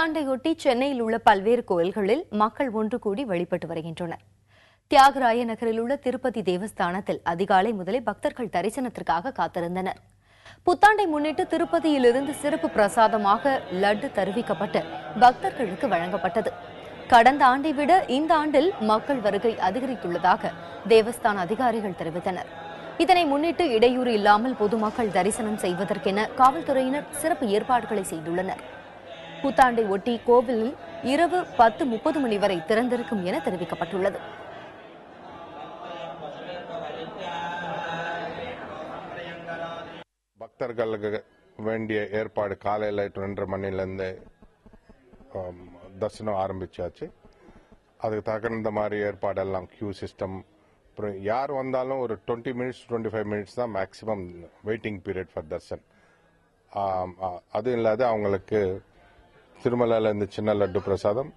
புத்தாண்டையொட்டி சென்னையில் உள்ள பல்வேறு கோயில்களில் மக்கள் ஒன்று கூடி வழிபட்டு வருகின்றனர். தியாகராய நகரில் உள்ள திருப்பதி தேவஸ்தானத்தில் அதிகாலை முதலே பக்தர்கள் தரிசனத்திற்காக காத்திருந்தனர். புத்தாண்டை முன்னிட்டு திருப்பதியிலிருந்து சிறப்பு பிரசாதமாக லட்டு தருவிக்கப்பட்டு பக்தர்களுக்கு வழங்கப்பட்டது. கடந்த ஆண்டை விட இந்த ஆண்டில் மக்கள் வருகை அதிகரித்துள்ளதாக தேவஸ்தான அதிகாரிகள் தெரிவித்தனர். இதனை முன்னிட்டு இடையூறு இல்லாமல் பொதுமக்கள் தரிசனம் செய்வதற்கென காவல்துறையினர் சிறப்பு ஏற்பாடுகளை செய்துள்ளனர். புத்தாண்டை ஒட்டி கோவிலில் இரவு 10:30 மணி வரை திறந்திருக்கும் என தெரிவிக்கப்பட்டுள்ளது. பக்தர்களுக்கு வேண்டிய ஏற்பாடு காலையில் 2:30 மணிலேருந்து தரிசனம் ஆரம்பிச்சாச்சு. அதுக்கு தகுந்த மாதிரி ஏற்பாடெல்லாம் கியூ சிஸ்டம், அப்புறம் யார் வந்தாலும் ஒரு 20 மினிட்ஸ் 25 மினிட்ஸ் தான் maximum waiting period for Darshan. அது இல்லாத அவங்களுக்கு திருமலையில் இந்த சின்ன லட்டு பிரசாதம்,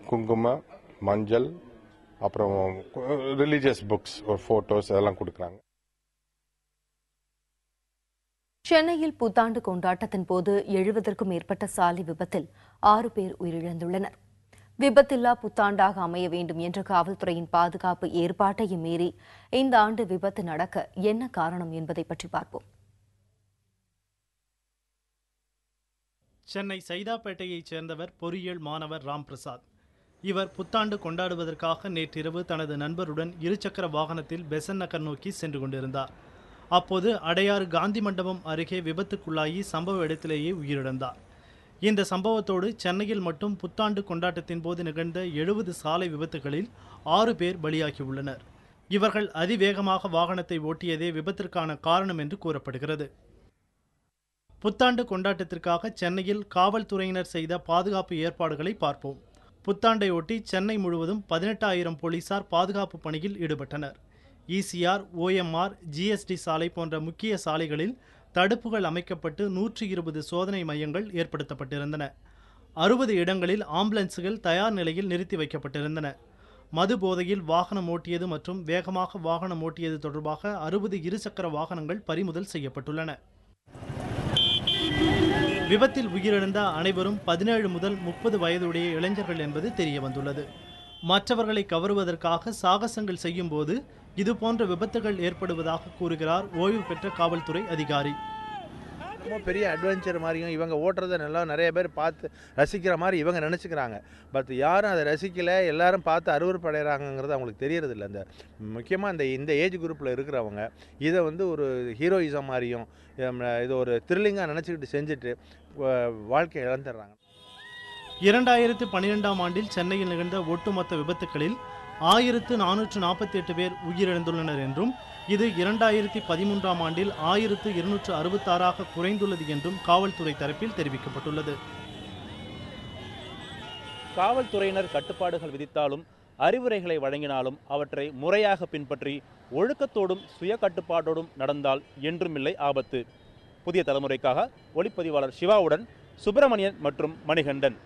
குங்குமம், மஞ்சள், அப்புறம் ரிலீஜியஸ் புக்ஸ், ஒரு போட்டோஸ் அதெல்லாம் கொடுக்குறாங்க. சென்னையில் புத்தாண்டு கொண்டாட்டத்தின் போது 70க்கும் மேற்பட்ட சாலை விபத்தில் 6 பேர் உயிரிழந்துள்ளனர். விபத்தில்லா புத்தாண்டாக அமைய வேண்டும் என்ற காவல்துறையின் பாதுகாப்பு ஏற்பாட்டையும் மீறி இந்த ஆண்டு விபத்து நடக்க என்ன காரணம் என்பதை பற்றி பார்ப்போம். சென்னை சைதாப்பேட்டையைச் சேர்ந்தவர் பொறியியல் மாணவர் ராம்பிரசாத். இவர் புத்தாண்டு கொண்டாடுவதற்காக நேற்றிரவு தனது நண்பருடன் இருசக்கர வாகனத்தில் பெசன்ட் நகர் நோக்கி சென்று கொண்டிருந்தார். அப்போது அடையாறு காந்தி மண்டபம் அருகே விபத்துக்குள்ளாகி சம்பவ இடத்திலேயே உயிரிழந்தார். இந்த சம்பவத்தோடு சென்னையில் மட்டும் புத்தாண்டு கொண்டாட்டத்தின் போது நிகழ்ந்த 70 சாலை விபத்துகளில் 6 பேர் பலியாகியுள்ளனர். இவர்கள் அதிவேகமாக வாகனத்தை ஓட்டியதே விபத்திற்கான காரணம் என்று கூறப்படுகிறது. புத்தாண்டு கொண்டாட்டத்திற்காக சென்னையில் காவல்துறையினர் செய்த பாதுகாப்பு ஏற்பாடுகளை பார்ப்போம். புத்தாண்டையொட்டி சென்னை முழுவதும் 18,000 போலீசார் பாதுகாப்பு பணியில் ஈடுபட்டனர். ECR, OMR, GST சாலை போன்ற முக்கிய சாலைகளில் தடுப்புகள் அமைக்கப்பட்டு 120 சோதனை மையங்கள் ஏற்படுத்தப்பட்டிருந்தன. 60 இடங்களில் ஆம்புலன்ஸுகள் தயார் நிலையில் நிறுத்தி வைக்கப்பட்டிருந்தன. மது போதையில் வாகனம் ஓட்டியது மற்றும் வேகமாக வாகனம் ஓட்டியது தொடர்பாக 60 இருசக்கர வாகனங்கள் பறிமுதல் செய்யப்பட்டுள்ளன. விபத்தில் உயிரிழந்த அனைவரும் 17 முதல் 30 வயதுடைய இளைஞர்கள் என்பது தெரிய வந்துள்ளது. மற்றவர்களை கவருவதற்காக சாகசங்கள் செய்யும் போது இதுபோன்ற விபத்துகள் ஏற்படுவதாக கூறுகிறார் ஓய்வு பெற்ற காவல்துறை அதிகாரி. பெரிய அட்வென்ச்சர் மாதிரியும் இவங்க ஓட்டுறதை நல்லா நிறைய பேர் பார்த்து ரசிக்கிற மாதிரி இவங்க நினச்சிக்கிறாங்க. பட் யாரும் அதை ரசிக்கலை, எல்லாரும் பார்த்து அருவருப்பு அடைகிறாங்கிறது அவங்களுக்கு தெரியறதில்ல. அந்த முக்கியமாக இந்த ஏஜ் குரூப்பில் இருக்கிறவங்க இதை ஒரு ஹீரோயிசம் மாதிரியும் இது ஒரு த்ரில்லிங்காக நினச்சிக்கிட்டு செஞ்சுட்டு வாழ்க்கையை இழந்துடுறாங்க. 2012ஆம் ஆண்டில் சென்னையில் நிகழ்ந்த ஒட்டுமொத்த விபத்துகளில் 1448 பேர் உயிரிழந்துள்ளனர் என்றும் இது 2013ஆம் ஆண்டில் 1266ஆக குறைந்துள்ளது என்றும் காவல்துறை தரப்பில் தெரிவிக்கப்பட்டுள்ளது. காவல்துறையினர் கட்டுப்பாடுகள் விதித்தாலும் அறிவுரைகளை வழங்கினாலும் அவற்றை முறையாக பின்பற்றி ஒழுக்கத்தோடும் சுய கட்டுப்பாட்டோடும் நடந்தால் என்றுமில்லை ஆபத்து. புதிய தலைமுறைக்காக ஒளிப்பதிவாளர் சிவாவுடன் சுப்பிரமணியன் மற்றும் மணிகண்டன்.